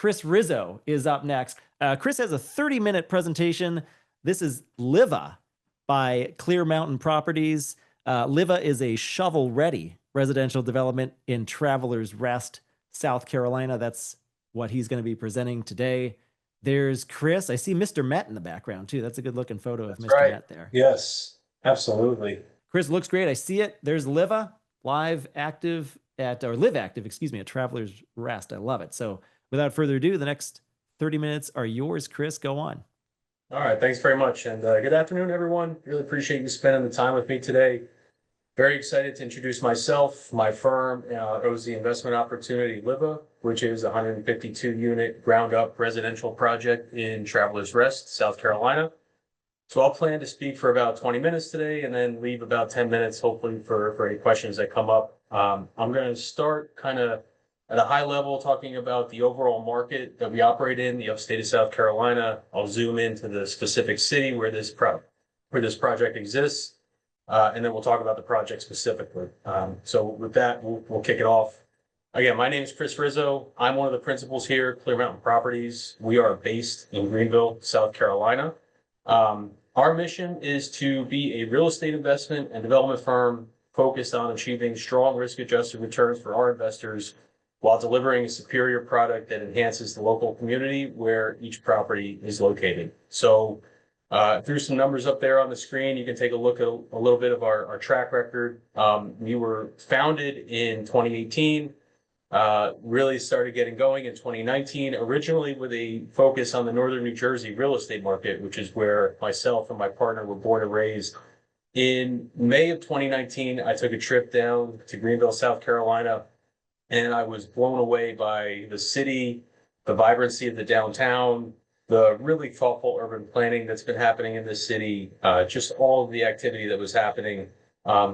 Chris Rizzo is up next. Chris has a 30-minute presentation. This is Liva by Clear Mountain Properties. Liva is a shovel-ready residential development in Travelers Rest, South Carolina. That's what he's going to be presenting today. There's Chris. I see Mr. Met in the background too. That's a good looking photo of Mr. Right. Met there. Yes, absolutely. Chris looks great. I see it. There's Liva, live active at Travelers Rest. I love it. So without further ado, the next 30 minutes are yours, Chris. Go on. All right, thanks very much. And good afternoon, everyone. Really appreciate you spending the time with me today. Very excited to introduce myself, my firm, OZ Investment Opportunity Liva, which is a 152-unit ground-up residential project in Travelers Rest, South Carolina. So I'll plan to speak for about 20 minutes today and then leave about 10 minutes, hopefully, for any questions that come up. I'm going to start kind of at a high level talking about the overall market that we operate in, the upstate of South Carolina. I'll zoom into the specific city where this project exists. And then we'll talk about the project specifically. So with that, we'll kick it off. Again, my name is Chris Rizzo. I'm one of the principals here at Clear Mountain Properties. We are based in Greenville, South Carolina. Our mission is to be a real estate investment and development firm focused on achieving strong risk-adjusted returns for our investors while delivering a superior product that enhances the local community where each property is located. So through some numbers up there on the screen, you can take a look at a little bit of our track record. We were founded in 2018, really started getting going in 2019, originally with a focus on the Northern New Jersey real estate market, which is where myself and my partner were born and raised. In May of 2019, I took a trip down to Greenville, South Carolina, and I was blown away by the city, the vibrancy of the downtown, the really thoughtful urban planning that's been happening in this city, just all of the activity that was happening.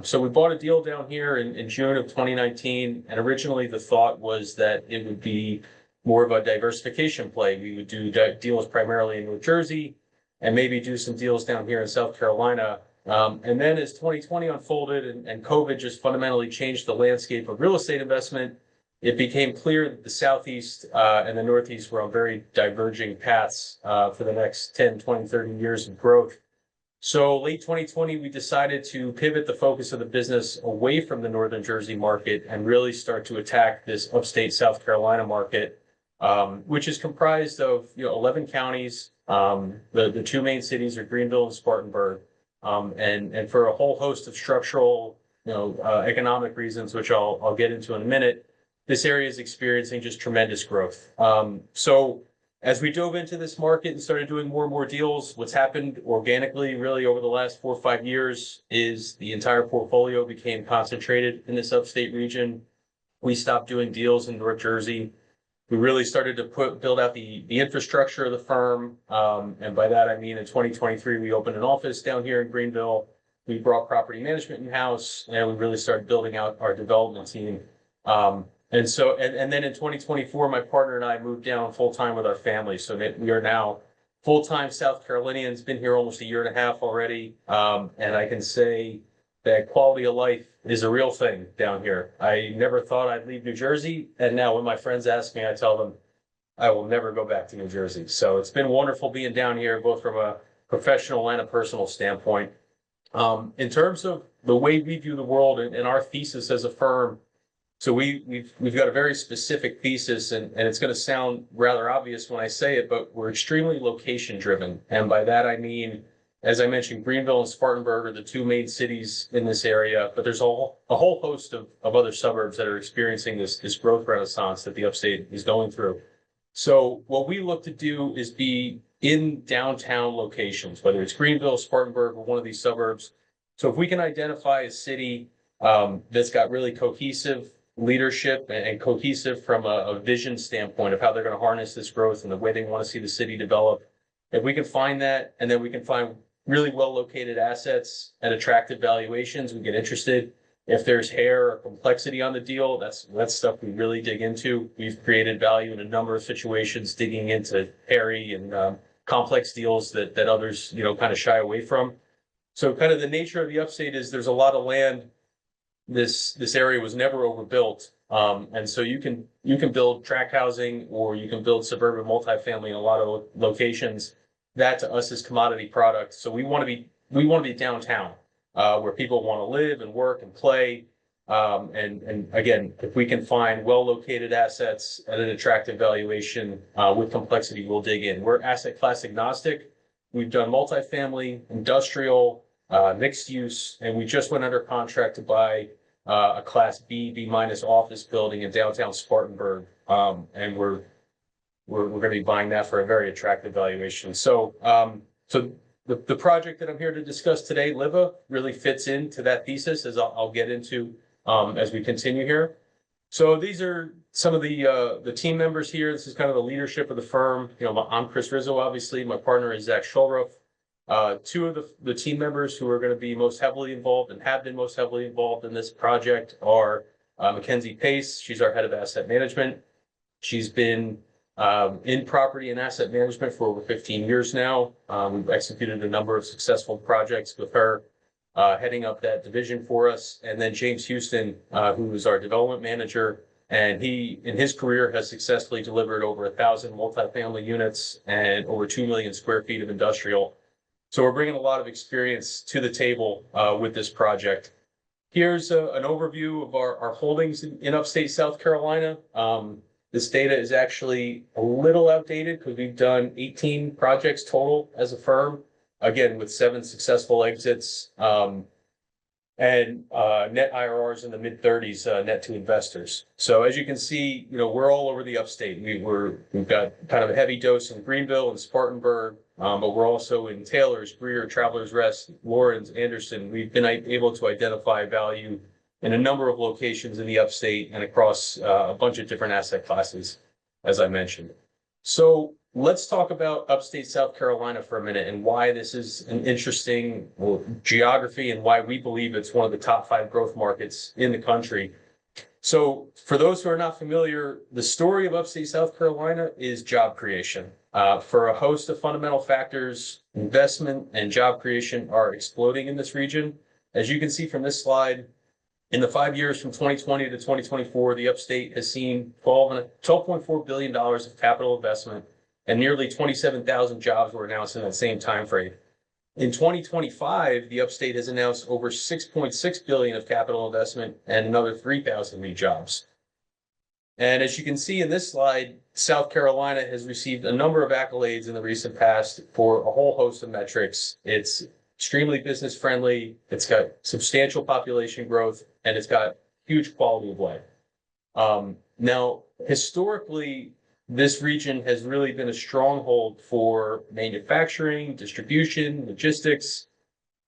So we bought a deal down here in June of 2019, and originally the thought was that it would be more of a diversification play. We would do deals primarily in New Jersey and maybe do some deals down here in South Carolina. And then as 2020 unfolded and COVID just fundamentally changed the landscape of real estate investment, it became clear that the Southeast and the Northeast were on very diverging paths for the next 10, 20, 30 years of growth. So late 2020, we decided to pivot the focus of the business away from the Northern Jersey market and really start to attack this upstate South Carolina market, which is comprised of 11 counties. The two main cities are Greenville and Spartanburg. And for a whole host of structural, economic reasons, which I'll get into in a minute, this area is experiencing just tremendous growth. So as we dove into this market and started doing more and more deals, what's happened organically really over the last 4 or 5 years is the entire portfolio became concentrated in this upstate region. We stopped doing deals in North Jersey. We really started to build out the infrastructure of the firm. And by that, I mean, in 2023, we opened an office down here in Greenville. We brought property management in-house, and we really started building out our development team. And then in 2024, my partner and I moved down full-time with our family. So that we are now full-time South Carolinians, been here almost a year and a half already. And I can say that quality of life is a real thing down here. I never thought I'd leave New Jersey. And now when my friends ask me, I tell them I will never go back to New Jersey. So it's been wonderful being down here, both from a professional and a personal standpoint. In terms of the way we view the world and our thesis as a firm, so we've got a very specific thesis, and it's going to sound rather obvious when I say it, but we're extremely location driven. And by that, I mean, as I mentioned, Greenville and Spartanburg are the two main cities in this area, but there's a whole host of other suburbs that are experiencing this growth renaissance that the upstate is going through. So what we look to do is be in downtown locations, whether it's Greenville, Spartanburg, or one of these suburbs. So if we can identify a city that's got really cohesive leadership and cohesive from a vision standpoint of how they're going to harness this growth and the way they want to see the city develop. If we can find that, and then we can find really well located assets at attractive valuations, we get interested. If there's hair or complexity on the deal, that's stuff we really dig into. We've created value in a number of situations, digging into hairy and complex deals that others kind of shy away from. So kind of the nature of the upstate is there's a lot of land. This area was never overbuilt. And so you can build tract housing, or you can build suburban multifamily in a lot of locations. That to us is commodity product. So we want to be downtown, where people want to live and work and play. And again, if we can find well-located assets at an attractive valuation with complexity, we'll dig in. We're asset class agnostic. We've done multifamily, industrial, mixed use, and we just went under contract to buy a Class B minus office building in downtown Spartanburg, and we're going to be buying that for a very attractive valuation. So the project that I'm here to discuss today, Liva, really fits into that thesis, as I'll get into as we continue here. So these are some of the team members here. This is kind of the leadership of the firm. I'm Chris Rizzo, obviously. My partner is Zach Schulruff. Two of the team members who are going to be most heavily involved and have been most heavily involved in this project are Mackenzie Pace. She's our head of asset management. She's been in property and asset management for over 15 years now. We've executed a number of successful projects with her heading up that division for us. And then James Houston, who is our development manager. And he, in his career, has successfully delivered over 1,000 multifamily units and over 2 million square feet of industrial. So we're bringing a lot of experience to the table with this project. Here's an overview of our holdings in upstate South Carolina. This data is actually a little outdated because we've done 18 projects total as a firm, again, with 7 successful exits and net IRRs in the mid-30s net to investors. So as you can see, we're all over the upstate. We've got kind of a heavy dose in Greenville and Spartanburg, but we're also in Taylor's, Greer, Travelers Rest, Lawrence, Anderson. We've been able to identify value in a number of locations in the upstate and across a bunch of different asset classes, as I mentioned. So let's talk about upstate South Carolina for a minute and why this is an interesting geography and why we believe it's one of the top 5 growth markets in the country. So for those who are not familiar, the story of upstate South Carolina is job creation. For a host of fundamental factors, investment and job creation are exploding in this region. As you can see from this slide, in the 5 years from 2020 to 2024, the upstate has seen $12.4 billion of capital investment, and nearly 27,000 jobs were announced in that same time frame. In 2025, the upstate has announced over $6.6 billion of capital investment and another 3,000 new jobs. And as you can see in this slide, South Carolina has received a number of accolades in the recent past for a whole host of metrics. It's extremely business friendly, it's got substantial population growth, and it's got huge quality of life. Now, historically, this region has really been a stronghold for manufacturing, distribution, logistics.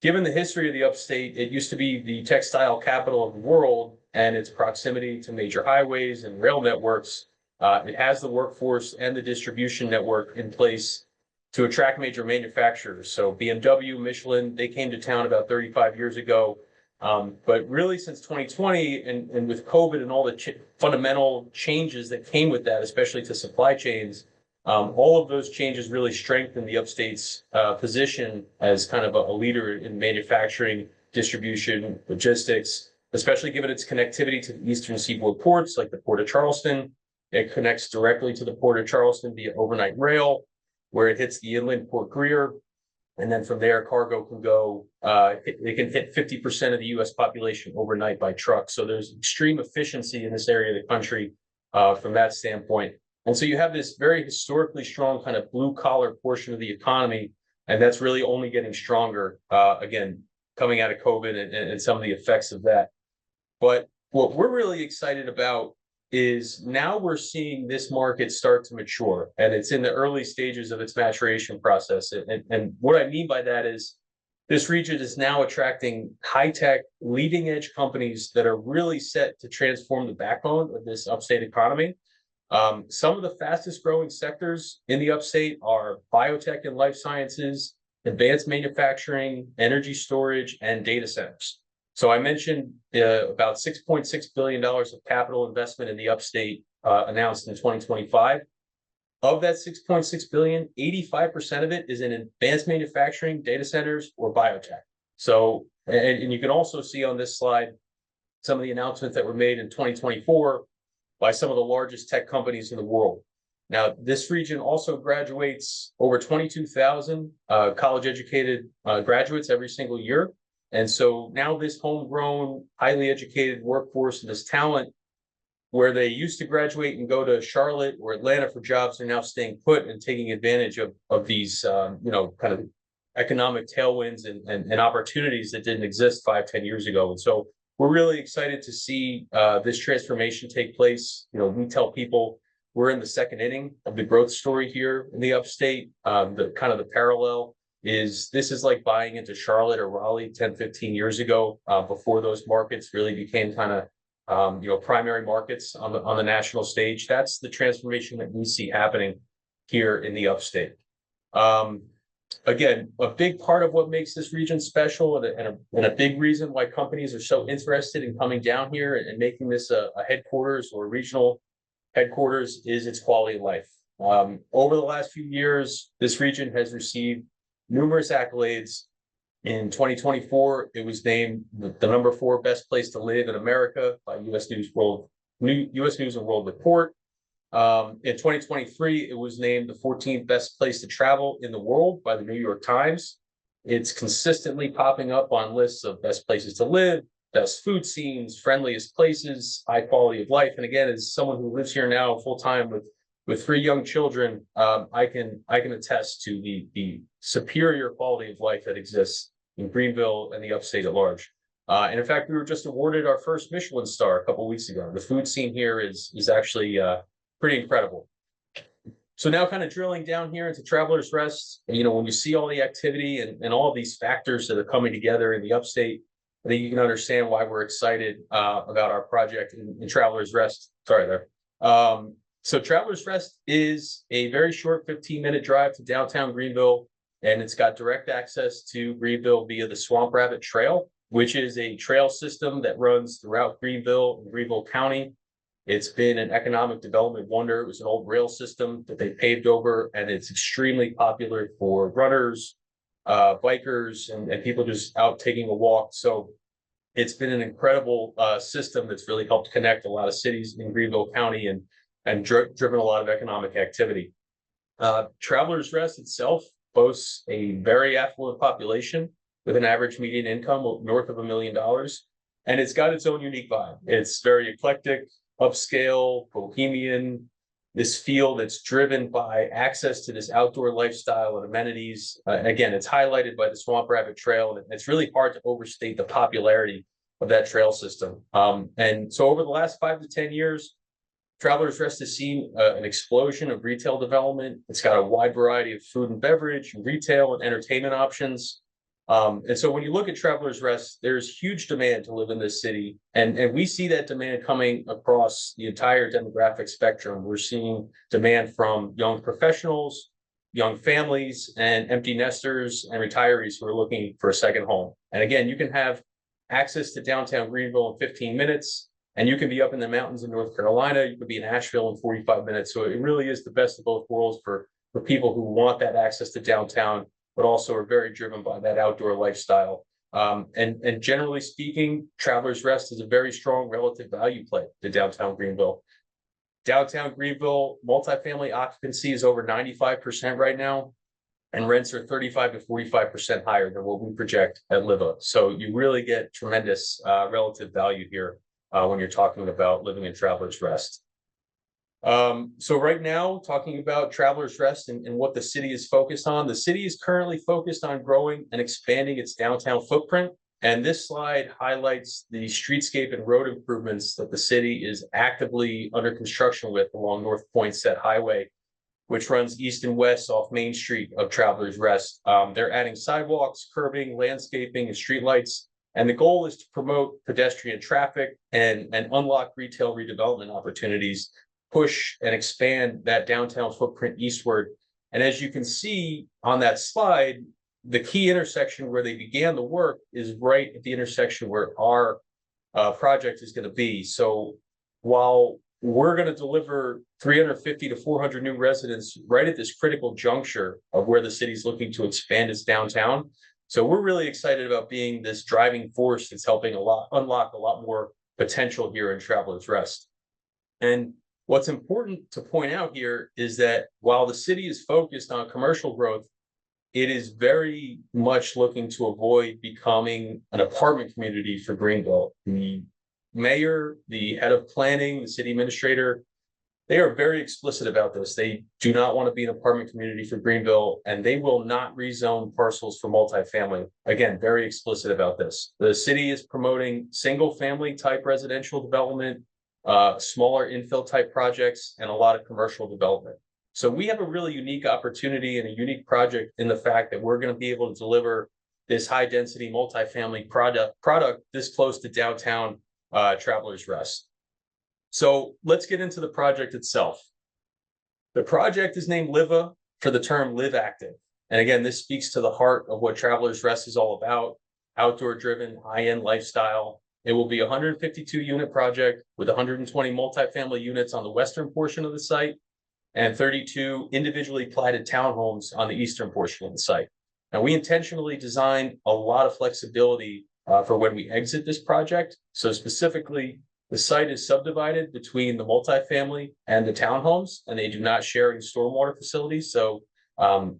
Given the history of the upstate, it used to be the textile capital of the world, and its proximity to major highways and rail networks. It has the workforce and the distribution network in place to attract major manufacturers. So BMW, Michelin, they came to town about 35 years ago. But really since 2020 and with COVID and all the fundamental changes that came with that, especially to supply chains, all of those changes really strengthened the upstate's position as kind of a leader in manufacturing, distribution, logistics, especially given its connectivity to the eastern seaboard ports like the Port of Charleston. It connects directly to the Port of Charleston via overnight rail, where it hits the inland Port Greer. And then from there, cargo can go, it can hit 50% of the US population overnight by truck. So there's extreme efficiency in this area of the country from that standpoint. And so you have this very historically strong kind of blue collar portion of the economy, and that's really only getting stronger, again, coming out of COVID and some of the effects of that. But what we're really excited about is now we're seeing this market start to mature, and it's in the early stages of its maturation process. And what I mean by that is this region is now attracting high-tech, leading-edge companies that are really set to transform the backbone of this upstate economy. Some of the fastest growing sectors in the upstate are biotech and life sciences, advanced manufacturing, energy storage, and data centers. So I mentioned about $6.6 billion of capital investment in the upstate announced in 2025. Of that $6.6 billion, 85% of it is in advanced manufacturing, data centers, or biotech. So, and you can also see on this slide some of the announcements that were made in 2024 by some of the largest tech companies in the world. Now, this region also graduates over 22,000 college-educated graduates every single year. And so now this homegrown, highly educated workforce and this talent, where they used to graduate and go to Charlotte or Atlanta for jobs, are now staying put and taking advantage of these, kind of economic tailwinds and opportunities that didn't exist 5-10 years ago. And so we're really excited to see this transformation take place. We tell people we're in the second inning of the growth story here in the upstate. The parallel is this is like buying into Charlotte or Raleigh 10-15 years ago, before those markets really became kind of primary markets on the national stage. That's the transformation that we see happening here in the upstate. Again, a big part of what makes this region special and a big reason why companies are so interested in coming down here and making this a headquarters or regional headquarters is its quality of life. Over the last few years, this region has received numerous accolades. In 2024, it was named the number 4 best place to live in America by U.S. News and World Report. In 2023, it was named the 14th best place to travel in the world by the New York Times. It's consistently popping up on lists of best places to live, best food scenes, friendliest places, high quality of life. And again, as someone who lives here now full time with 3 young children, I can attest to the superior quality of life that exists in Greenville and the upstate at large. And in fact, we were just awarded our first Michelin star a couple of weeks ago. The food scene here is actually pretty incredible. So now kind of drilling down here into Travelers Rest, when you see all the activity and all of these factors that are coming together in the upstate, I think you can understand why we're excited about our project in Travelers Rest. Sorry there. So Travelers Rest is a very short 15-minute drive to downtown Greenville, and it's got direct access to Greenville via the Swamp Rabbit Trail, which is a trail system that runs throughout Greenville and Greenville County. It's been an economic development wonder. It was an old rail system that they paved over, and it's extremely popular for runners, bikers, and people just out taking a walk. So it's been an incredible system that's really helped connect a lot of cities in Greenville County and driven a lot of economic activity. Travelers Rest itself boasts a very affluent population with an average median income of north of $1 million. And it's got its own unique vibe. It's very eclectic, upscale, bohemian, this feel that's driven by access to this outdoor lifestyle and amenities. Again, it's highlighted by the Swamp Rabbit Trail, and it's really hard to overstate the popularity of that trail system. And so over the last 5 to 10 years, Travelers Rest has seen an explosion of retail development. It's got a wide variety of food and beverage, retail and entertainment options. And so when you look at Travelers Rest, there's huge demand to live in this city. And we see that demand coming across the entire demographic spectrum. We're seeing demand from young professionals, young families, and empty nesters and retirees who are looking for a second home. And again, you can have access to downtown Greenville in 15 minutes, and you can be up in the mountains in North Carolina. You could be in Asheville in 45 minutes. So it really is the best of both worlds for people who want that access to downtown, but also are very driven by that outdoor lifestyle. And generally speaking, Travelers Rest is a very strong relative value play to downtown Greenville. Downtown Greenville, multifamily occupancy is over 95% right now, and rents are 35 to 45% higher than what we project at Liva. So you really get tremendous relative value here when you're talking about living in Travelers Rest. So right now, talking about Travelers Rest and what the city is focused on, the city is currently focused on growing and expanding its downtown footprint. And this slide highlights the streetscape and road improvements that the city is actively under construction with along North Poinsett Highway, which runs east and west off Main Street of Travelers Rest. They're adding sidewalks, curbing, landscaping, and streetlights. And the goal is to promote pedestrian traffic and unlock retail redevelopment opportunities, push and expand that downtown footprint eastward. And as you can see on that slide, the key intersection where they began the work is right at the intersection where our project is going to be. So while we're going to deliver 350 to 400 new residents right at this critical juncture of where the city's looking to expand its downtown. So we're really excited about being this driving force that's helping unlock a lot more potential here in Travelers Rest. And what's important to point out here is that while the city is focused on commercial growth, it is very much looking to avoid becoming an apartment community for Greenville. The mayor, the head of planning, the city administrator, they are very explicit about this. They do not want to be an apartment community for Greenville, and they will not rezone parcels for multifamily. Again, very explicit about this. The city is promoting single family type residential development, smaller infill type projects, and a lot of commercial development. So we have a really unique opportunity and a unique project in the fact that we're going to be able to deliver this high density multifamily product this close to downtown Travelers Rest. So let's get into the project itself. The project is named Liva for the term live active. And again, this speaks to the heart of what Travelers Rest is all about, outdoor driven, high-end lifestyle. It will be a 152 unit project with 120 multifamily units on the western portion of the site and 32 individually platted townhomes on the eastern portion of the site. Now, we intentionally designed a lot of flexibility for when we exit this project. So specifically, the site is subdivided between the multifamily and the townhomes, and they do not share any stormwater facilities. So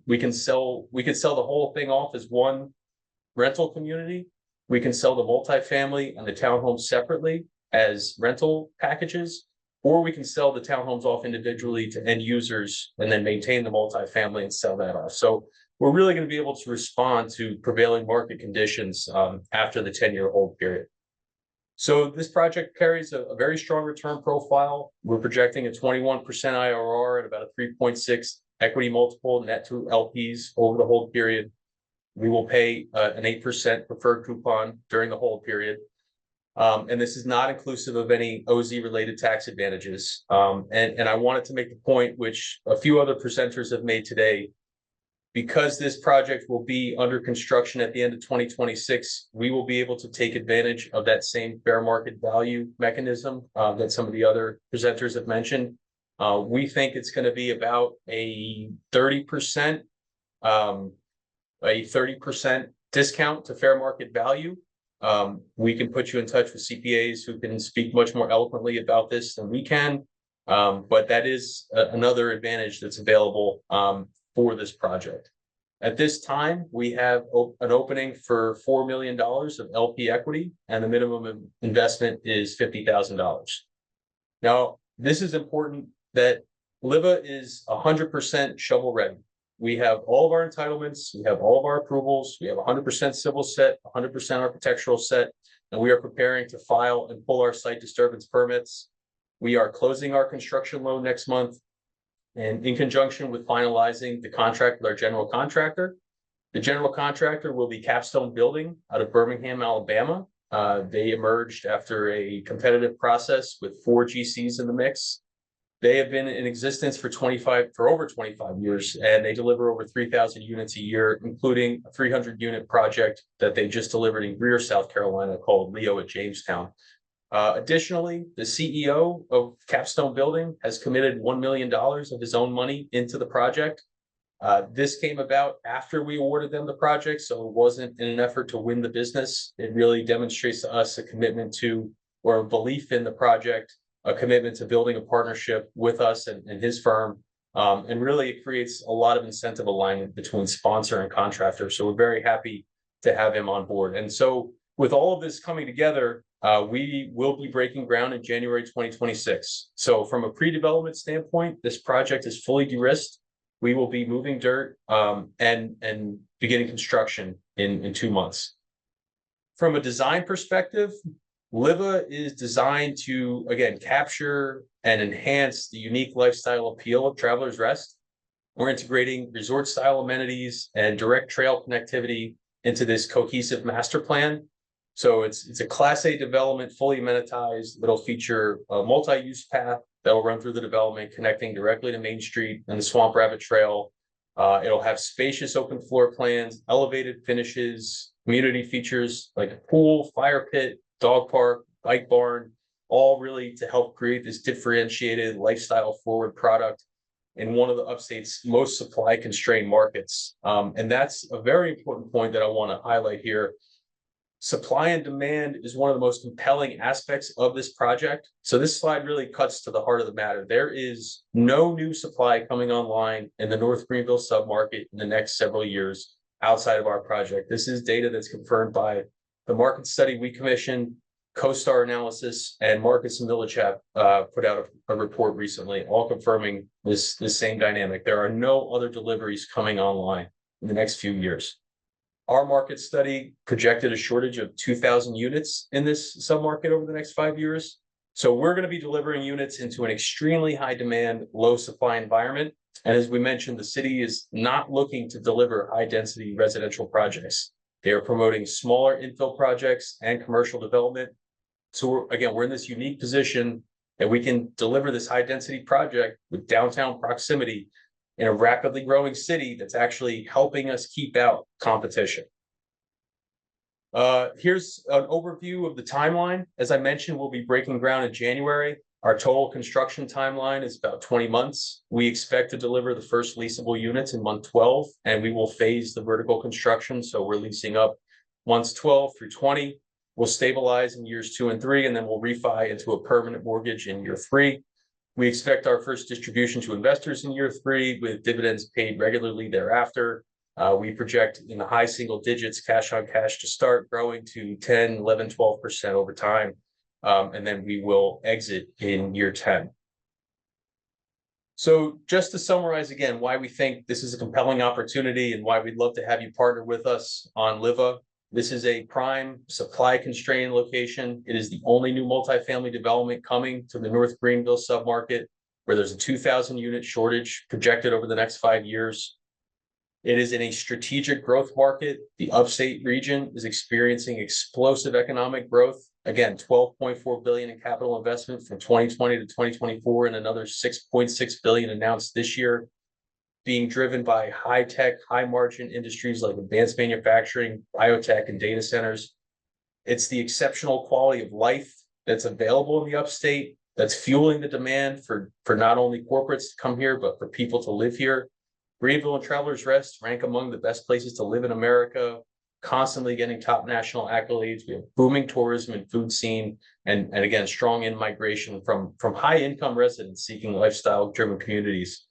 we can sell the whole thing off as one rental community. We can sell the multifamily and the townhomes separately as rental packages, or we can sell the townhomes off individually to end users and then maintain the multifamily and sell that off. So we're really going to be able to respond to prevailing market conditions after the 10-year hold period. So this project carries a very strong return profile. We're projecting a 21% IRR at about a 3.6 equity multiple net to LPs over the hold period. We will pay an 8% preferred coupon during the hold period. And this is not inclusive of any OZ related tax advantages. And I wanted to make the point, which a few other presenters have made today, because this project will be under construction at the end of 2026, we will be able to take advantage of that same fair market value mechanism that some of the other presenters have mentioned. We think it's going to be about a 30% discount to fair market value. We can put you in touch with CPAs who can speak much more eloquently about this than we can. But that is another advantage that's available for this project. At this time, we have an opening for $4 million of LP equity, and the minimum investment is $50,000. Now, this is important that Liva is 100% shovel ready. We have all of our entitlements, we have all of our approvals, we have 100% civil set, 100% architectural set, and we are preparing to file and pull our site disturbance permits. We are closing our construction loan next month. And in conjunction with finalizing the contract with our general contractor, the general contractor will be Capstone Building out of Birmingham, Alabama. They emerged after a competitive process with 4 GCs in the mix. They have been in existence for over 25 years, and they deliver over 3,000 units a year, including a 300 unit project that they just delivered in Greer, South Carolina, called Leo at Jamestown. Additionally, the CEO of Capstone Building has committed $1 million of his own money into the project. This came about after we awarded them the project, so it wasn't in an effort to win the business. It really demonstrates to us a commitment to, or a belief in the project, a commitment to building a partnership with us and his firm. And really it creates a lot of incentive alignment between sponsor and contractor. So we're very happy to have him on board. And so with all of this coming together, we will be breaking ground in January 2026. So from a pre-development standpoint, this project is fully de-risked. We will be moving dirt and beginning construction in 2 months. From a design perspective, Liva is designed to, again, capture and enhance the unique lifestyle appeal of Travelers Rest. We're integrating resort-style amenities and direct trail connectivity into this cohesive master plan. So it's a Class A development, fully amenitized. It'll feature a multi-use path that will run through the development, connecting directly to Main Street and the Swamp Rabbit Trail. It'll have spacious open floor plans, elevated finishes, community features like a pool, fire pit, dog park, bike barn, all really to help create this differentiated lifestyle forward product in one of the upstate's most supply constrained markets. And that's a very important point that I want to highlight here. Supply and demand is one of the most compelling aspects of this project. So this slide really cuts to the heart of the matter. There is no new supply coming online in the North Greenville submarket in the next several years outside of our project. This is data that's confirmed by the market study we commissioned, CoStar Analysis, and Marcus and Millichap put out a report recently, all confirming this same dynamic. There are no other deliveries coming online in the next few years. Our market study projected a shortage of 2,000 units in this submarket over the next 5 years. So we're going to be delivering units into an extremely high demand, low supply environment. And as we mentioned, the city is not looking to deliver high density residential projects. They are promoting smaller infill projects and commercial development. So we're in this unique position that we can deliver this high density project with downtown proximity in a rapidly growing city that's actually helping us keep out competition. Here's an overview of the timeline. As I mentioned, we'll be breaking ground in January. Our total construction timeline is about 20 months. We expect to deliver the first leasable units in month 12, and we will phase the vertical construction. So we're leasing up months 12 through 20. We'll stabilize in years 2 and 3, and then we'll refi into a permanent mortgage in year 3. We expect our first distribution to investors in year 3 with dividends paid regularly thereafter. We project in the high single digits cash on cash to start, growing to 10, 11, 12% over time. And then we will exit in year 10. So just to summarize again, why we think this is a compelling opportunity and why we'd love to have you partner with us on Liva. This is a prime supply constrained location. It is the only new multifamily development coming to the North Greenville submarket, where there's a 2,000 unit shortage projected over the next 5 years. It is in a strategic growth market. The upstate region is experiencing explosive economic growth. Again, $12.4 billion in capital investment from 2020 to 2024, and another $6.6 billion announced this year, being driven by high-tech, high-margin industries like advanced manufacturing, biotech, and data centers. It's the exceptional quality of life that's available in the upstate that's fueling the demand for not only corporates to come here, but for people to live here. Greenville and Travelers Rest rank among the best places to live in America, constantly getting top national accolades. We have booming tourism and food scene, and again, strong in-migration from high-income residents seeking lifestyle-driven communities.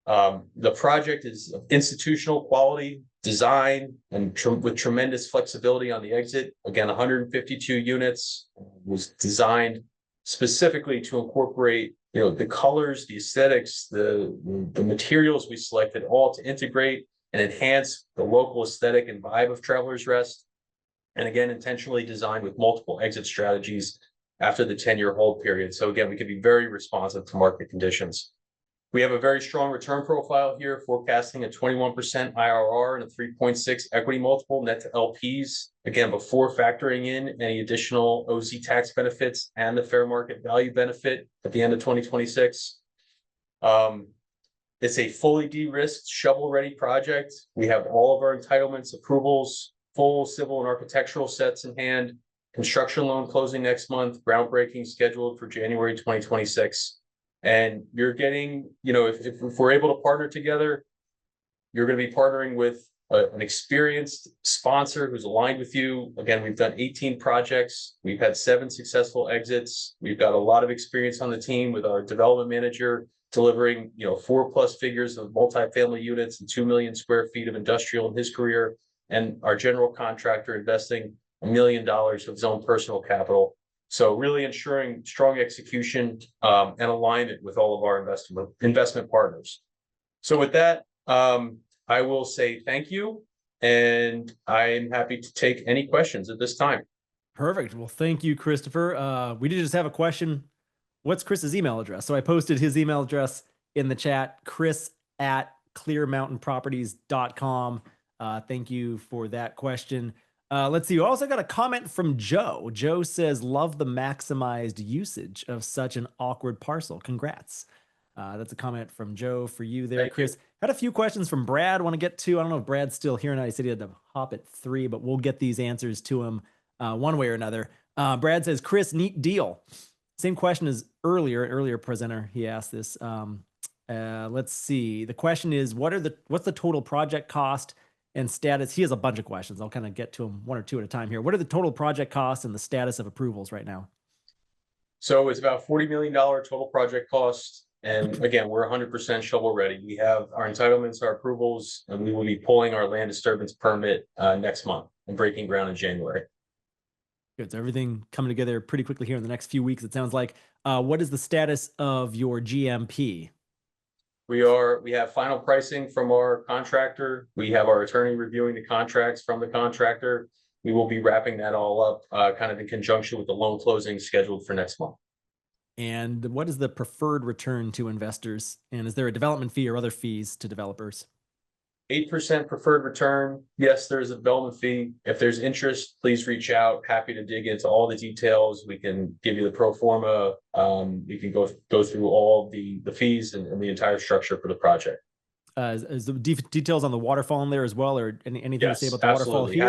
The project is institutional quality, design, and with tremendous flexibility on the exit. Again, 152 units, was designed specifically to incorporate, the colors, the aesthetics, the materials we selected, all to integrate and enhance the local aesthetic and vibe of Travelers Rest. And again, intentionally designed with multiple exit strategies after the 10-year hold period. So again, we can be very responsive to market conditions. We have a very strong return profile here, forecasting a 21% IRR and a 3.6 equity multiple net to LPs. Again, before factoring in any additional OC tax benefits and the fair market value benefit at the end of 2026. It's a fully de-risked, shovel-ready project. We have all of our entitlements, approvals, full civil and architectural sets in hand. Construction loan closing next month, groundbreaking scheduled for January 2026. And you're getting, if we're able to partner together, you're going to be partnering with an experienced sponsor who's aligned with you. Again, we've done 18 projects. We've had 7 successful exits. We've got a lot of experience on the team with our development manager delivering, 4+ figures of multifamily units and 2 million square feet of industrial in his career. And our general contractor investing $1 million of his own personal capital. So really ensuring strong execution and alignment with all of our investment partners. So with that, I will say thank you, and I'm happy to take any questions at this time. Perfect. Well, thank you, Christopher. We did just have a question. What's Chris's email address? So I posted his email address in the chat, chris@clearmountainproperties.com. Thank you for that question. Let's see. We also got a comment from Joe. Joe says, love the maximized usage of such an awkward parcel. Congrats. That's a comment from Joe for you there, Chris. Had a few questions from Brad. Want to get to, I don't know if Brad's still here or not. He said he had to hop at 3, but we'll get these answers to him one way or another. Brad says, Chris, neat deal. Same question as earlier presenter. He asked this. Let's see. The question is, what's the total project cost and status? He has a bunch of questions. I'll kind of get to them one or two at a time here. What are the total project costs and the status of approvals right now? So it's about $40 million total project cost. And again, we're 100% shovel ready. We have our entitlements, our approvals, and we will be pulling our land disturbance permit next month and breaking ground in January. Good. So everything coming together pretty quickly here in the next few weeks, it sounds like. What is the status of your GMP? We have final pricing from our contractor. We have our attorney reviewing the contracts from the contractor. We will be wrapping that all up kind of in conjunction with the loan closing scheduled for next month. And what is the preferred return to investors? And is there a development fee or other fees to developers? 8% preferred return. Yes, there's a development fee. If there's interest, please reach out. Happy to dig into all the details. We can give you the pro forma. We can go through all the fees and the entire structure for the project. Is the details on the waterfall in there as well, or anything to say about the waterfall absolutely. here?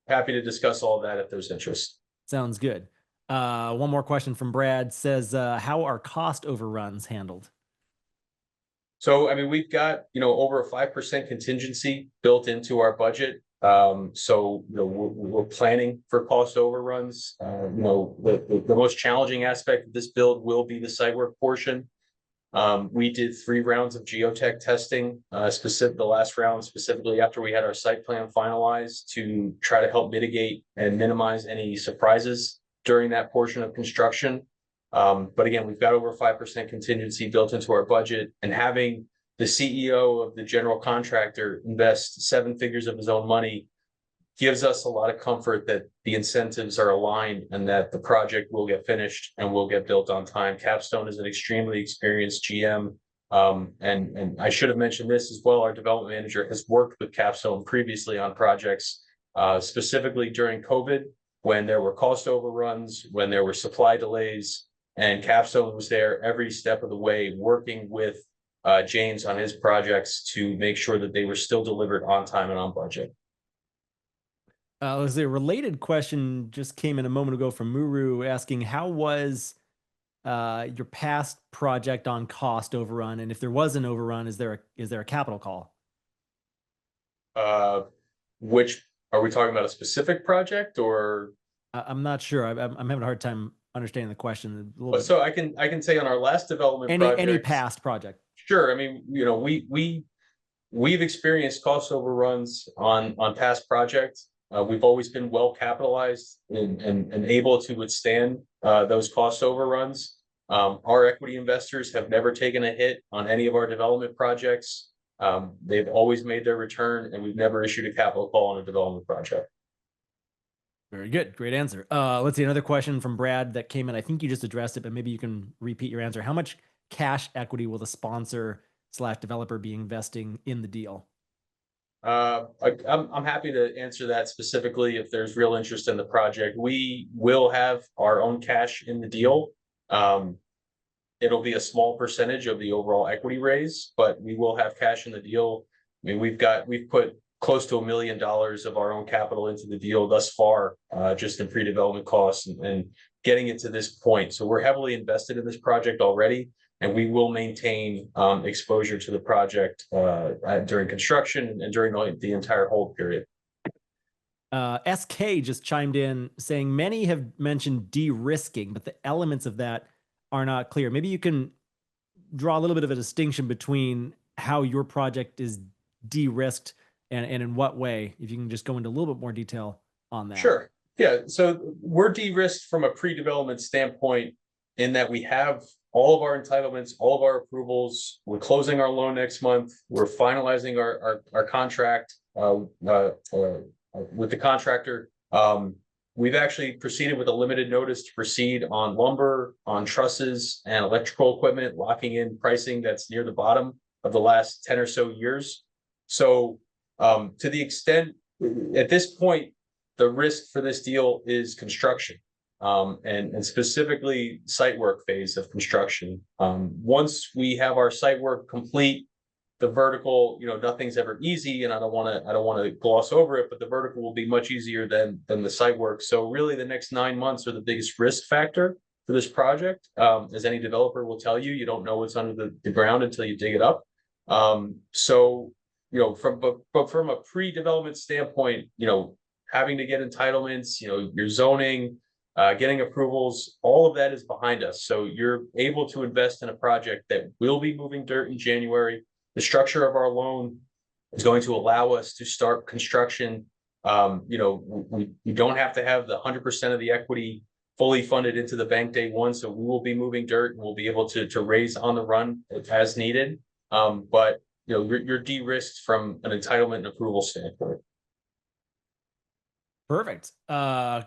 Happy to discuss all that if there's interest. Sounds good. One more question from Brad says, how are cost overruns handled? So, I mean, we've got, over a 5% contingency built into our budget. So, we're planning for cost overruns. The most challenging aspect of this build will be the site work portion. We did 3 rounds of geotech testing, the last round specifically after we had our site plan finalized to try to help mitigate and minimize any surprises during that portion of construction. But again, we've got over 5% contingency built into our budget, and having the CEO of the general contractor invest 7 figures of his own money gives us a lot of comfort that the incentives are aligned and that the project will get finished and will get built on time. Capstone is an extremely experienced GM. And I should have mentioned this as well. Our development manager has worked with Capstone previously on projects, specifically during COVID, when there were cost overruns, when there were supply delays, and Capstone was there every step of the way, working with James on his projects to make sure that they were still delivered on time and on budget. There's a related question just came in a moment ago from Muru asking, how was your past project on cost overrun? And if there was an overrun, is there a capital call? Which are we talking about, a specific project or? I'm not sure. I'm having a hard time understanding the question. So I can say on our last development project, any past project. Sure. I mean, we've experienced cost overruns on past projects. We've always been well capitalized and able to withstand those cost overruns. Our equity investors have never taken a hit on any of our development projects. They've always made their return, and we've never issued a capital call on a development project. Very good. Great answer. Let's see, another question from Brad that came in. I think you just addressed it, but maybe you can repeat your answer. How much cash equity will the sponsor / developer be investing in the deal? I'm happy to answer that specifically if there's real interest in the project. We will have our own cash in the deal. It'll be a small percentage of the overall equity raise, but we will have cash in the deal. I mean, we've put close to $1 million of our own capital into the deal thus far, just in pre-development costs and getting it to this point. So we're heavily invested in this project already, and we will maintain exposure to the project during construction and during the entire hold period. SK just chimed in saying many have mentioned de-risking, but the elements of that are not clear. Maybe you can draw a little bit of a distinction between how your project is de-risked and in what way, if you can just go into a little bit more detail on that. Sure. Yeah. So we're de-risked from a pre-development standpoint in that we have all of our entitlements, all of our approvals. We're closing our loan next month. We're finalizing our contract with the contractor. We've actually proceeded with a limited notice to proceed on lumber, on trusses, and electrical equipment, locking in pricing that's near the bottom of the last 10 or so years. So to the extent, at this point, the risk for this deal is construction. And specifically site work phase of construction. Once we have our site work complete, the vertical, nothing's ever easy, and I don't want to gloss over it, but the vertical will be much easier than the site work. So really, the next 9 months are the biggest risk factor for this project. As any developer will tell you, you don't know what's under the ground until you dig it up. So but from a pre-development standpoint, having to get entitlements, your zoning, getting approvals, all of that is behind us. So you're able to invest in a project that will be moving dirt in January. The structure of our loan is going to allow us to start construction. We don't have to have the 100% of the equity fully funded into the bank day one. So we will be moving dirt and we'll be able to raise on the run as needed. But you're de-risked from an entitlement and approval standpoint. Perfect.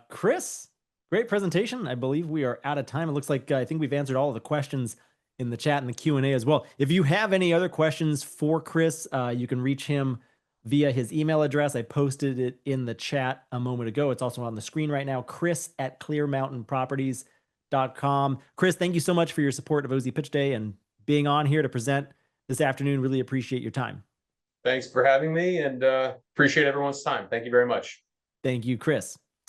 Chris, great presentation. I believe we are out of time. It looks like I think we've answered all of the questions in the chat and the Q&A as well. If you have any other questions for Chris, you can reach him via his email address. I posted it in the chat a moment ago. It's also on the screen right now, chris@clearmountainproperties.com. Chris, thank you so much for your support of OZ Pitch Day and being on here to present this afternoon. Really appreciate your time. Thanks for having me, and appreciate everyone's time. Thank you very much. Thank you, Chris.